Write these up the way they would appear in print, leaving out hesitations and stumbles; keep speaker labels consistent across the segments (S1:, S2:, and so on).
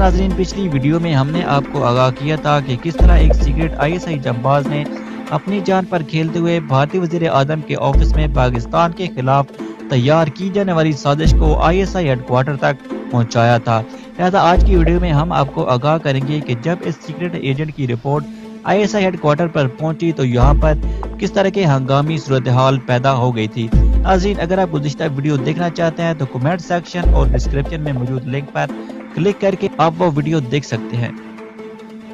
S1: ناظرین، پچھلی ویڈیو میں ہم نے آپ کو آگاہ کیا تھا کہ کس طرح ایک سیکرٹ ISI جمباز نے اپنی جان پر کھیلتے ہوئے بھارتی وزیر اعظم کے آفس میں پاکستان کے خلاف تیار کی جانے والی سازش کو ISI ہیڈ کوارٹر تک پہنچایا تھا۔ لہذا آج کی ویڈیو میں ہم آپ کو آگاہ کریں گے کہ جب اس سیکرٹ ایجنٹ کی رپورٹ ISI ہیڈ کوارٹر پر پہنچی تو یہاں پر کس طرح کے ہنگامی صورتحال پیدا ہو گئی تھی۔ ناظرین، اگر آپ گزشتہ ویڈیو دیکھنا چاہتے ہیں تو کمنٹ سیکشن اور ڈسکرپشن میں موجود لنک پر کلک کر کے آپ وہ ویڈیو دیکھ سکتے ہیں۔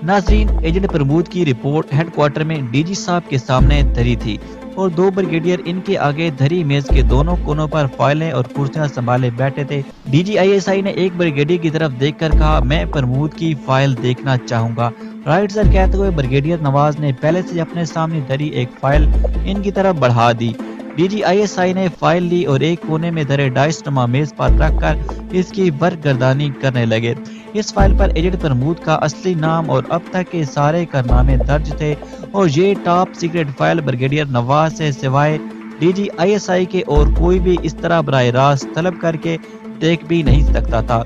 S1: ناظرین، ایجنٹ پرمود کی رپورٹ ہیڈ کوارٹر میں DG صاحب کے سامنے دھری تھی اور دو بریگیڈیئر ان کے آگے دھری میز کے دونوں کونوں پر فائلیں اور کرسیاں سنبھالے بیٹھے تھے۔ DG ISI نے ایک بریگیڈیئر کی طرف دیکھ کر کہا، میں پرمود کی فائل دیکھنا چاہوں گا۔ رائٹ سر کہتے ہوئے بریگیڈیئر نواز نے پہلے سے اپنے سامنے دھری ایک فائل ان کی طرف بڑھا دی۔ DG ISI نے فائل لی اور ایک کونے میں دھرے ڈائس نما میز پر رکھ کر اس کی برگردانی کرنے لگے۔ اس فائل پر ایجنٹ پرمود کا اصلی نام اور اب تک کے سارے کارنامے درج تھے اور یہ ٹاپ سیکرٹ فائل بریگیڈیئر نواز سے سوائے DG ISI کے اور کوئی بھی اس طرح براہ راست طلب کر کے دیکھ بھی نہیں سکتا تھا۔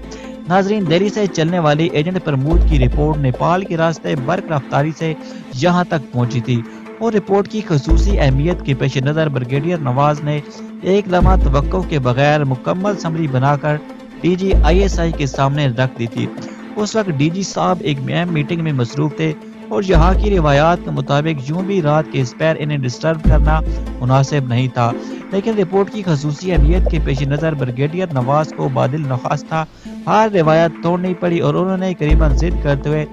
S1: ناظرین، دہلی سے چلنے والی ایجنٹ پرمود کی رپورٹ نیپال کے راستے برق رفتاری سے یہاں تک پہنچی تھی اور رپورٹ کی خصوصی اہمیت کے پیش نظر بریگیڈیئر نواز نے ایک لمحہ توقف کے بغیر مکمل سمری بنا کر DG ISI کے سامنے رکھ دی تھی۔ اس وقت DG صاحب ایک اہم میٹنگ میں مصروف تھے اور یہاں کی روایات کے مطابق یوں بھی رات کے اسپیر انہیں ڈسٹرب کرنا مناسب نہیں تھا، لیکن رپورٹ کی خصوصی اہمیت کے پیش نظر بریگیڈیئر نواز کو بادل نخواست تھا۔ ہر روایت توڑنی پڑی اور انہوں نے قریباً ضد کرتے ہوئے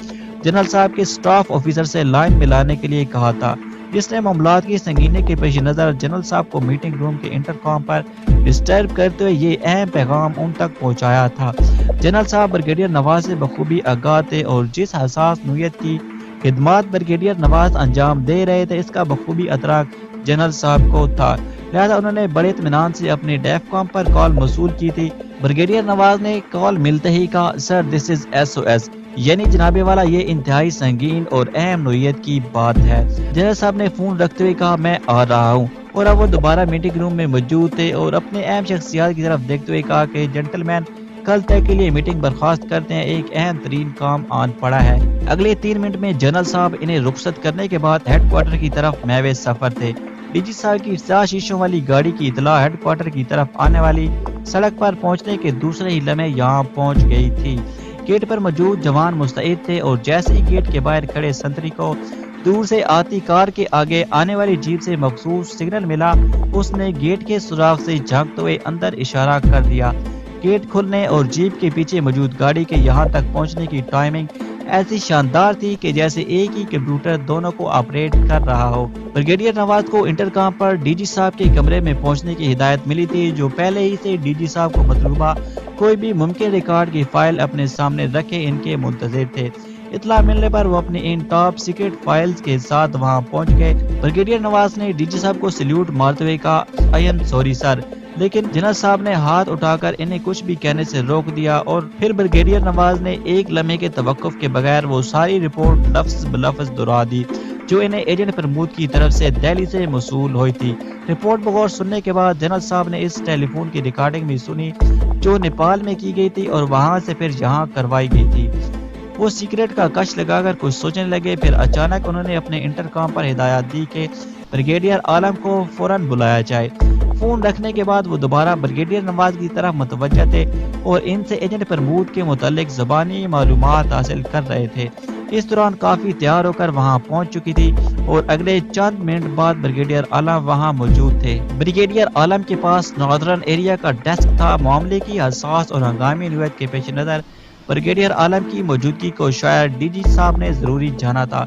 S1: جنرل صاحب کے سٹاف آفیسر سے لائن ملانے کے لیے کہا تھا، جس نے معاملات کی سنگینی کے پیش نظر جنرل صاحب کو میٹنگ روم کے انٹرکام پر ڈسٹرب کرتے ہوئے یہ اہم پیغام ان تک پہنچایا تھا۔ جنرل صاحب بریگیڈیئر نواز سے بخوبی آگاہ تھے اور جس حساس نوعیت کی خدمات بریگیڈیئر نواز انجام دے رہے تھے اس کا بخوبی ادراک جنرل صاحب کو تھا، لہذا انہوں نے بڑے اطمینان سے اپنے ڈیف کام پر کال موصول کی تھی۔ بریگیڈیئر نواز نے کال ملتے ہی کہا، سر دس از SOS، یعنی جناب والا یہ انتہائی سنگین اور اہم نوعیت کی بات ہے۔ جنرل صاحب نے فون رکھتے ہوئے کہا، میں آ رہا ہوں، اور اب وہ دوبارہ میٹنگ روم میں موجود تھے اور اپنے اہم شخصیات کی طرف دیکھتے ہوئے کہا کہ جنٹل مین، کل تک کے لیے میٹنگ برخاست کرتے ہیں، ایک اہم ترین کام آن پڑا ہے۔ اگلے 3 منٹ میں جنرل صاحب انہیں رخصت کرنے کے بعد ہیڈ کوارٹر کی طرف محو سفر تھے۔ DG صاحب کی 50 شیشوں والی گاڑی کی اطلاع ہیڈ کوارٹر کی طرف آنے والی سڑک پر پہنچنے کے دوسرے ہی لمحے یہاں پہنچ گئی تھی۔ گیٹ پر موجود جوان مستعد تھے اور جیسے ہی گیٹ کے باہر کھڑے سنتری کو دور سے آتی کار کے آگے آنے والی جیپ سے مخصوص سگنل ملا، اس نے گیٹ کے سوراخ سے جھانکتے ہوئے اندر اشارہ کر دیا۔ گیٹ کھلنے اور جیپ کے پیچھے موجود گاڑی کے یہاں تک پہنچنے کی ٹائمنگ ایسی شاندار تھی کہ جیسے ایک ہی کمپیوٹر دونوں کو آپریٹ کر رہا ہو۔ بریگیڈیئر نواز کو انٹرکام پر DG صاحب کے کمرے میں پہنچنے کی ہدایت ملی تھی، جو پہلے ہی سے DG صاحب کو مطلوبہ کوئی بھی ممکن ریکارڈ کی فائل اپنے سامنے رکھے ان کے منتظر تھے۔ اطلاع ملنے پر وہ اپنی ان ٹاپ سیکرٹ فائلز کے ساتھ وہاں پہنچ گئے۔ بریگیڈیئر نواز نے DG صاحب کو سلیوٹ مارتے ہوئے کہا، آئی ایم سوری سر، لیکن جنرل صاحب نے ہاتھ اٹھا کر انہیں کچھ بھی کہنے سے روک دیا اور پھر بریگیڈیئر نواز نے ایک لمحے کے توقف کے بغیر وہ ساری رپورٹ لفظ بلفظ دہرا دی جو انہیں ایجنٹ پرمود کی طرف سے دہلی سے موصول ہوئی تھی۔ رپورٹ بغور سننے کے بعد جنرل صاحب نے اس ٹیلی فون کی ریکارڈنگ بھی سنی جو نیپال میں کی گئی تھی اور وہاں سے پھر یہاں کروائی گئی تھی۔ وہ سیکرٹ کا کش لگا کر کچھ سوچنے لگے، پھر اچانک انہوں نے اپنے انٹرکام پر ہدایت دی کہ بریگیڈیئر عالم کو فوراً بلایا جائے۔ فون رکھنے کے بعد وہ دوبارہ بریگیڈیئر نواز کی طرف متوجہ تھے اور ان سے ایجنٹ پرمود کے متعلق زبانی معلومات حاصل کر رہے تھے۔ اس دوران کافی تیار ہو کر وہاں پہنچ چکی تھی اور اگلے چند منٹ بعد بریگیڈیئر عالم وہاں موجود تھے۔ بریگیڈیئر عالم کے پاس ناردرن ایریا کا ڈیسک تھا۔ معاملے کی حساس اور ہنگامی نوعیت کے پیش نظر بریگیڈیئر عالم کی موجودگی کو شاید DG صاحب نے ضروری جانا تھا۔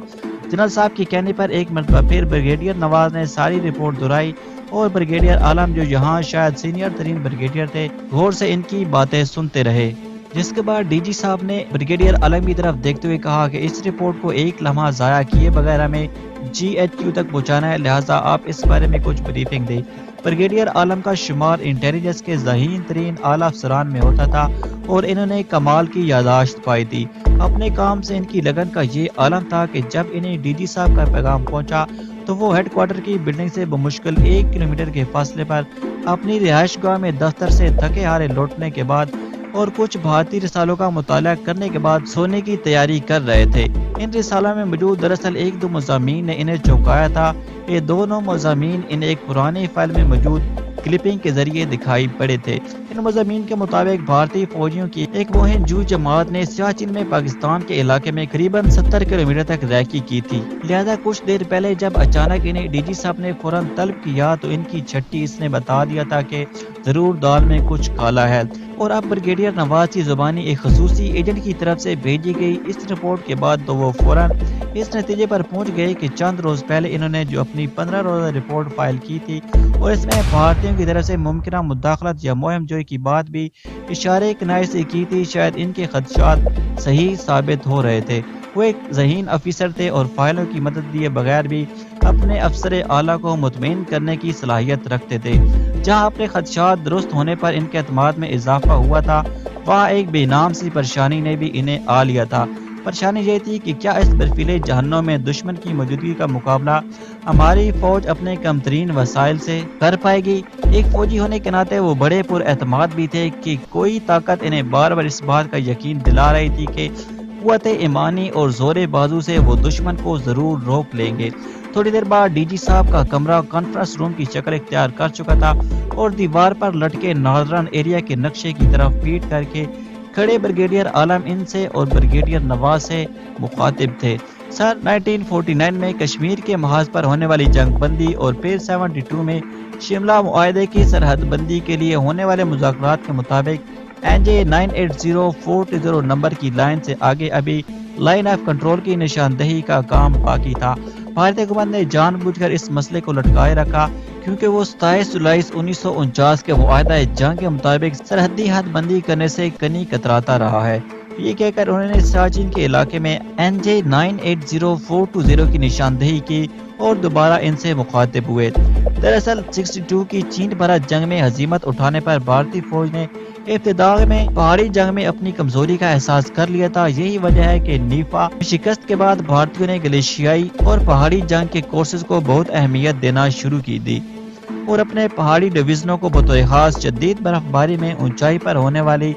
S1: جنرل صاحب کے کہنے پر ایک مرتبہ پھر بریگیڈیئر نواز نے ساری رپورٹ دہرائی اور بریگیڈیئر عالم جو یہاں شاید سینئر ترین بریگیڈیئر تھے غور سے ان کی باتیں سنتے رہے، جس کے بعد DG صاحب نے بریگیڈیئر عالم کی طرف دیکھتے ہوئے کہا کہ اس رپورٹ کو ایک لمحہ ضائع کیے بغیر ہمیں GHQ تک پہنچانا ہے، لہٰذا آپ اس بارے میں کچھ بریفنگ دیں۔ بریگیڈیئر عالم کا شمار انٹیلیجنس کے ذہین ترین اعلیٰ افسران میں ہوتا تھا اور انہوں نے کمال کی یادداشت پائی تھی۔ اپنے کام سے ان کی لگن کا یہ عالم تھا کہ جب انہیں DG صاحب کا پیغام پہنچا تو وہ ہیڈ کوارٹر کی بلڈنگ سے بمشکل 1 کلومیٹر کے فاصلے پر اپنی رہائش گاہ میں دفتر سے تھکے ہارے لوٹنے کے بعد اور کچھ بھارتی رسالوں کا مطالعہ کرنے کے بعد سونے کی تیاری کر رہے تھے۔ ان رسالوں میں موجود دراصل ایک دو مضامین نے انہیں چونکایا تھا۔ یہ دونوں مضامین انہیں ایک پرانی فائل میں موجود کلپنگ کے ذریعے دکھائی پڑے تھے۔ ان مضامین کے مطابق بھارتی فوجیوں کی ایک مہم جو جماعت نے سیاچن میں پاکستان کے علاقے میں قریباً 70 کلومیٹر تک ریکی کی تھی، لہذا کچھ دیر پہلے جب اچانک انہیں ڈی جی صاحب نے فوراً طلب کیا تو ان کی چھٹی اس نے بتا دیا تھا کہ ضرور دال میں کچھ کالا ہے، اور اب بریگیڈیئر نواز کی زبانی ایک خصوصی ایجنٹ کی طرف سے بھیجی گئی اس رپورٹ کے بعد تو وہ فوراً اس نتیجے پر پہنچ گئے کہ چند روز پہلے انہوں نے جو اپنی 15 روزہ رپورٹ فائل کی تھی اور اس میں بھارتیوں کی طرف سے ممکنہ مداخلت یا مہم جوئی کی بات بھی اشارے کنائے سے کی تھی، شاید ان کے خدشات صحیح ثابت ہو رہے تھے۔ وہ ایک ذہین افیسر تھے اور فائلوں کی مدد لیے بغیر بھی اپنے افسر اعلیٰ کو مطمئن کرنے کی صلاحیت رکھتے تھے۔ جہاں اپنے خدشات درست ہونے پر ان کے اعتماد میں اضافہ ہوا تھا، وہاں ایک بے نام سی پریشانی نے بھی انہیں آ لیا تھا۔ پریشانی یہ تھی کہ کیا اس برفیلے جہنم میں دشمن کی موجودگی کا مقابلہ ہماری فوج اپنے کم ترین وسائل سے کر پائے گی؟ ایک فوجی ہونے کے ناطے وہ بڑے پر اعتماد بھی تھے کہ کوئی طاقت انہیں بار بار اس بات کا یقین دلا رہی تھی کہ قوت ایمانی اور زور بازو سے وہ دشمن کو ضرور روک لیں گے۔ تھوڑی دیر بعد ڈی جی صاحب کا کمرہ کانفرنس روم کی شکل اختیار کر چکا تھا اور دیوار پر لٹکے ناردرن ایریا کے نقشے کی طرف پیٹ کر کے کھڑے بریگیڈیئر عالم ان سے اور بریگیڈیئر نواز سے مخاطب تھے۔ سن 1949 میں کشمیر کے محاذ پر ہونے والی جنگ بندی اور پھر 72 میں شملہ معاہدے کی سرحد بندی کے لیے ہونے والے مذاکرات کے مطابق NJ 980-420 نمبر کی لائن سے آگے ابھی لائن آف کنٹرول کی نشاندہی کا کام باقی تھا۔ بھارتی حکومت نے جان بوجھ کر اس مسئلے کو لٹکائے رکھا کیونکہ وہ 27 جولائی 1949 کے معاہدہ جنگ کے مطابق سرحدی حد بندی کرنے سے کنی کتراتا رہا ہے۔ یہ کہہ کر انہوں نے سیاچن کے علاقے میں NJ 980-420 کی نشاندہی کی اور دوبارہ ان سے مخاطب ہوئے۔ دراصل 62 کی چین بھارت جنگ میں ہزیمت اٹھانے پر بھارتی فوج نے ابتدا میں پہاڑی جنگ میں اپنی کمزوری کا احساس کر لیا تھا۔ یہی وجہ ہے کہ نیفا شکست کے بعد بھارتیوں نے گلیشیائی اور پہاڑی جنگ کے کورسز کو بہت اہمیت دینا شروع کی دی اور اپنے پہاڑی ڈویژنوں کو بطور خاص شدید برف باری میں اونچائی پر ہونے والی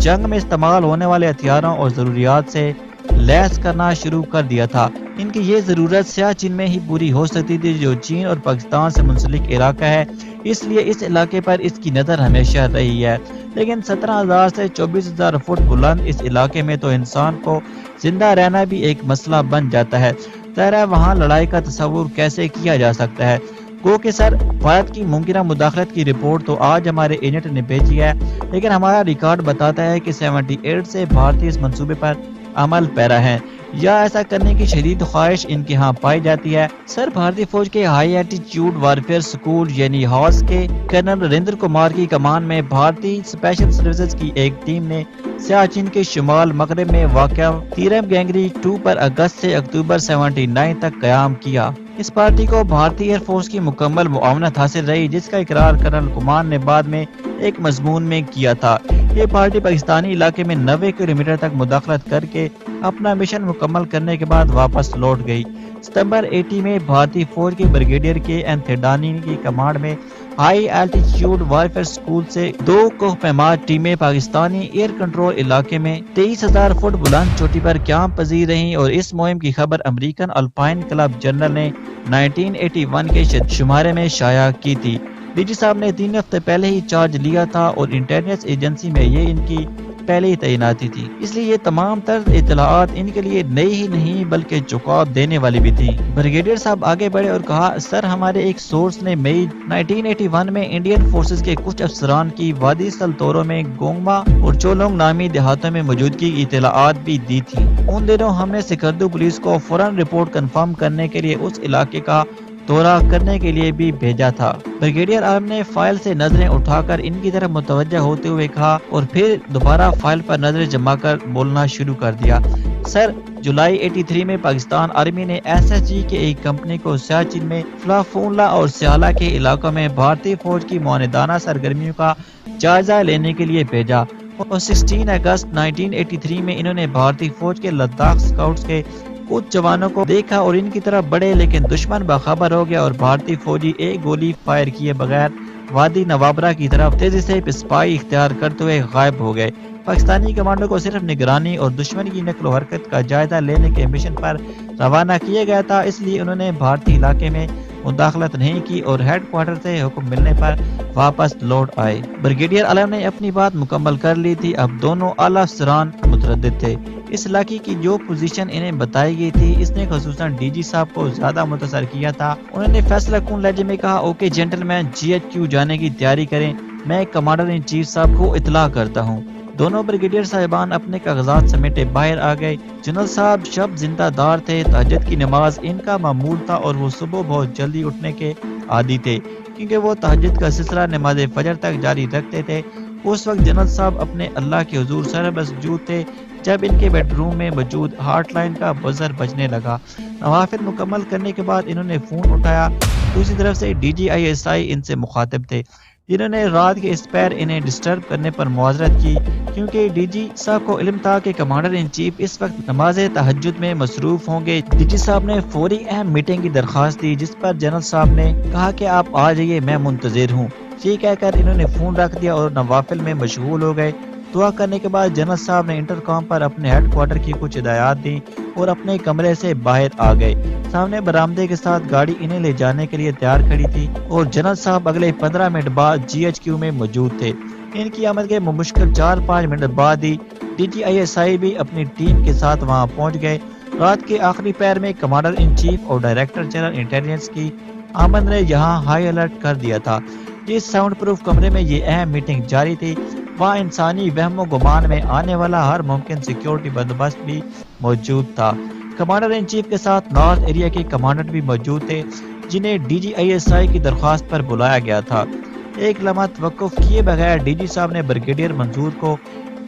S1: جنگ میں استعمال ہونے والے ہتھیاروں اور ضروریات سے لیس کرنا شروع کر دیا تھا۔ ان کی یہ ضرورت سیاچن میں ہی پوری ہو سکتی تھی جو چین اور پاکستان سے منسلک علاقہ ہے، اس لیے اس علاقے پر اس کی نظر ہمیشہ رہی ہے۔ لیکن 17,000 سے 24,000 فٹ بلند اس علاقے میں تو انسان کو زندہ رہنا بھی ایک مسئلہ بن جاتا ہے۔ ظاہر ہے وہاں لڑائی کا تصور کیسے کیا جا سکتا ہے؟ گو کہ سر بھارت کی ممکنہ مداخلت کی رپورٹ تو آج ہمارے ایجنٹ نے بھیجی ہے، لیکن ہمارا ریکارڈ بتاتا ہے کہ 78 سے بھارتی اس منصوبے پر عمل پیرا ہیں یا ایسا کرنے کی شدید خواہش ان کے ہاں پائی جاتی ہے۔ سر بھارتی فوج کے ہائی ایٹیٹیوڈ وارفیئر سکول یعنی ہاس کے کرنل نریندر کمار کی کمان میں بھارتی اسپیشل سروسز کی ایک ٹیم نے سیاچن کے شمال مغرب میں واقع تیرم گینگری 2 پر اگست سے اکتوبر 79 تک قیام کیا۔ اس پارٹی کو بھارتی ایئر فورس کی مکمل معاونت حاصل رہی، جس کا اقرار کرنل کمار نے بعد میں ایک مضمون میں کیا تھا۔ یہ پارٹی پاکستانی علاقے میں 90 کلومیٹر تک مداخلت کر کے اپنا مشن مکمل کرنے کے بعد واپس لوٹ گئی۔ ستمبر 80 میں بھارتی فوج کے بریگیڈیئر کے انتھیڈانی کی کمانڈ میں ہائی الٹیٹیوڈ وارفیئر سکول سے 2 کوہ پیما ٹیمیں پاکستانی ایئر کنٹرول علاقے میں 23,000 فٹ بلند چوٹی پر قیام پذیر رہیں اور اس مہم کی خبر امریکن الپائن کلب جنرل نے 1981 کے شمارے میں شائع کی تھی۔ ڈی جی صاحب نے 3 ہفتے پہلے ہی چارج لیا تھا اور انٹیلیجنس ایجنسی میں یہ ان کی پہلی تعیناتی تھی، اس لیے یہ تمام تر اطلاعات ان کے لیے نئی ہی نہیں بلکہ چونکا دینے والی بھی تھی۔ بریگیڈیئر صاحب آگے بڑھے اور کہا، سر ہمارے ایک سورس نے مئی 1981 میں انڈین فورسز کے کچھ افسران کی وادی سلطورو میں گونگما اور چولونگ نامی دیہاتوں میں موجودگی کی اطلاعات بھی دی تھی۔ ان دنوں ہم نے سکردو پولیس کو فوراً رپورٹ کنفرم کرنے کے لیے اس علاقے کا دورہ کرنے کے لیے بھی بھیجا تھا۔ بریگیڈیئر عالم نے فائل سے نظریں اٹھا کر ان کی طرف متوجہ ہوتے ہوئے کہا اور پھر دوبارہ فائل پر نظریں جما کر بولنا شروع کر دیا، سر جولائی 83 میں پاکستان آرمی نے SSG کے ایک کمپنی کو سیاچن میں فلافونلا اور سیالہ کے علاقوں میں بھارتی فوج کی معاندانہ سرگرمیوں کا جائزہ لینے کے لیے بھیجا اور 16 اگست 1983 میں انہوں نے بھارتی فوج کے لداخ اسکاؤٹس کے کچھ جوانوں کو دیکھا اور ان کی طرف بڑھے، لیکن دشمن باخبر ہو گیا اور بھارتی فوجی ایک گولی فائر کیے بغیر وادی نوابرا کی طرف تیزی سے پسپائی اختیار کرتے ہوئے غائب ہو گئے۔ پاکستانی کمانڈو کو صرف نگرانی اور دشمن کی نقل و حرکت کا جائزہ لینے کے مشن پر روانہ کیا گیا تھا، اس لیے انہوں نے بھارتی علاقے میں مداخلت نہیں کی اور ہیڈ کوارٹر سے حکم ملنے پر واپس لوٹ آئے۔ بریگیڈیئر عالم نے اپنی بات مکمل کر لی تھی، اب دونوں اعلیٰ افسران متردد تھے۔ اس علاقے کی جو پوزیشن انہیں بتائی گئی تھی، اس نے خصوصاً ڈی جی صاحب کو زیادہ متاثر کیا تھا۔ انہوں نے فیصلہ کن لہجے میں کہا، اوکے جنٹلمین، GHQ جانے کی تیاری کریں، میں کمانڈر ان چیف صاحب کو اطلاع کرتا ہوں۔ دونوں بریگیڈیئر صاحبان اپنے کاغذات سمیٹے باہر آ گئے۔ جنرل صاحب شب زندہ دار تھے، تہجد کی نماز ان کا معمول تھا اور وہ صبح بہت جلدی اٹھنے کے عادی تھے، کیونکہ وہ تہجد کا سلسلہ نماز فجر تک جاری رکھتے تھے۔ اس وقت جنرل صاحب اپنے اللہ کے حضور سربسجود تھے جب ان کے بیڈ روم میں موجود ہارٹ لائن کا بزر بجنے لگا۔ نوافل مکمل کرنے کے بعد انہوں نے فون اٹھایا۔ دوسری طرف سے DGISI ان سے مخاطب تھے، جنہوں نے رات کے اس پیر انہیں ڈسٹرب کرنے پر معذرت کی، کیونکہ ڈی جی صاحب کو علم تھا کہ کمانڈر ان چیف اس وقت نماز تہجد میں مصروف ہوں گے۔ ڈی جی صاحب نے فوری اہم میٹنگ کی درخواست دی، جس پر جنرل صاحب نے کہا کہ آپ آ جائیے، میں منتظر ہوں۔ یہ کہہ کر انہوں نے فون رکھ دیا اور نوافل میں مشغول ہو گئے۔ دعا کرنے کے بعد جنرل صاحب نے انٹرکام پر اپنے ہیڈ کوارٹر کی کچھ ہدایات دیں اور اپنے کمرے سے باہر آ گئے۔ سامنے برآمدے کے ساتھ گاڑی انہیں لے جانے کے لیے تیار کھڑی تھی اور جنرل صاحب اگلے 15 منٹ بعد GHQ میں موجود تھے۔ ان کی آمد کے بمشکل 4-5 منٹ بعد ہی DGISI بھی اپنی ٹیم کے ساتھ وہاں پہنچ گئے۔ رات کے آخری پہر میں کمانڈر ان چیف اور ڈائریکٹر جنرل انٹیلیجنس کی آمد نے یہاں ہائی الرٹ کر دیا تھا۔ جس ساؤنڈ پروف کمرے میں یہ اہم میٹنگ جاری تھی، وہاں انسانی وہم و گمان میں آنے والا ہر ممکن سیکیورٹی بندوبست بھی موجود تھا۔ کمانڈر ان چیف کے ساتھ نارتھ ایریا کے کمانڈر بھی موجود تھے، جنہیں DGISI کی درخواست پر بلایا گیا تھا۔ ایک لمحہ توقف کیے بغیر ڈی جی صاحب نے بریگیڈیئر منصور کو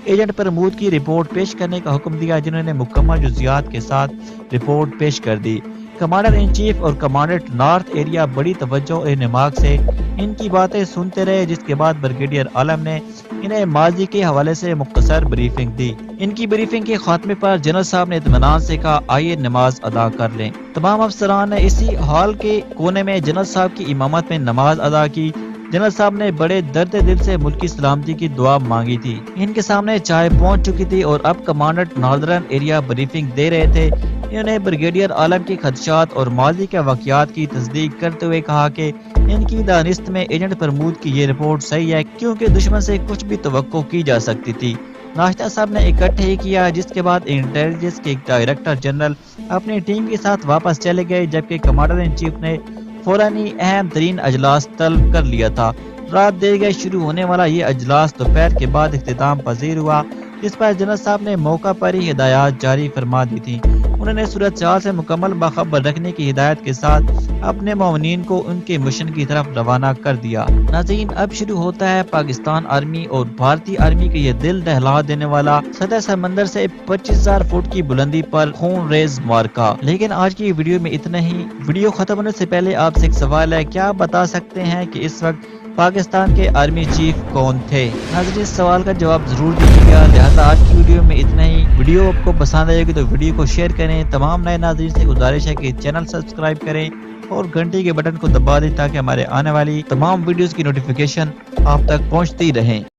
S1: ایجنٹ پرمود کی رپورٹ پیش کرنے کا حکم دیا، جنہوں نے مکمل جزیات کے ساتھ رپورٹ پیش کر دی۔ کمانڈر ان چیف اور کمانڈنٹ نارتھ ایریا بڑی توجہ اور انہماک سے ان کی باتیں سنتے رہے، جس کے بعد بریگیڈیئر عالم نے انہیں ماضی کے حوالے سے مختصر بریفنگ دی۔ ان کی بریفنگ کے خاتمے پر جنرل صاحب نے اطمینان سے کہا، آئیے نماز ادا کر لیں۔ تمام افسران نے اسی ہال کے کونے میں جنرل صاحب کی امامت میں نماز ادا کی۔ جنرل صاحب نے بڑے درد دل سے ملکی سلامتی کی دعا مانگی تھی۔ ان کے سامنے چائے پہنچ چکی تھی اور اب کمانڈنٹ ناردرن ایریا بریفنگ دے رہے تھے۔ انہوں نے بریگیڈیئر عالم کے خدشات اور ماضی کے واقعات کی تصدیق کرتے ہوئے کہا کہ ان کی دانست میں ایجنٹ پرمود کی یہ رپورٹ صحیح ہے، کیونکہ دشمن سے کچھ بھی توقع کی جا سکتی تھی۔ ناشتہ سب نے اکٹھے ہی کیا، جس کے بعد انٹیلیجنس کے ڈائریکٹر جنرل اپنی ٹیم کے ساتھ واپس چلے گئے، جبکہ کمانڈر ان چیف نے فوراً ہی اہم ترین اجلاس طلب کر لیا تھا۔ رات دیر گئے شروع ہونے والا یہ اجلاس دوپہر کے بعد اختتام پذیر ہوا، جس پر جنرل صاحب نے موقع پر ہی ہدایات جاری فرما دی تھی۔ انہوں نے صورتحال سے مکمل باخبر رکھنے کی ہدایت کے ساتھ اپنے معاونین کو ان کے مشن کی طرف روانہ کر دیا۔ ناظرین، اب شروع ہوتا ہے پاکستان آرمی اور بھارتی آرمی کے یہ دل دہلا دینے والا سطح سمندر سے 25,000 فٹ کی بلندی پر خون ریز معرکہ۔ لیکن آج کی ویڈیو میں اتنا ہی۔ ویڈیو ختم ہونے سے پہلے آپ سے ایک سوال ہے، کیا آپ بتا سکتے ہیں کہ اس وقت پاکستان کے آرمی چیف کون تھے؟ ناظرین، اس سوال کا جواب ضرور دیجیے گا۔ لہٰذا آج کی ویڈیو میں اتنا ہی۔ ویڈیو آپ کو پسند آئے گی تو ویڈیو کو شیئر کریں۔ تمام نئے ناظرین سے گزارش ہے کہ چینل سبسکرائب کریں اور گھنٹی کے بٹن کو دبا دیں تاکہ ہمارے آنے والی تمام ویڈیوز کی نوٹیفیکیشن آپ تک پہنچتی رہیں۔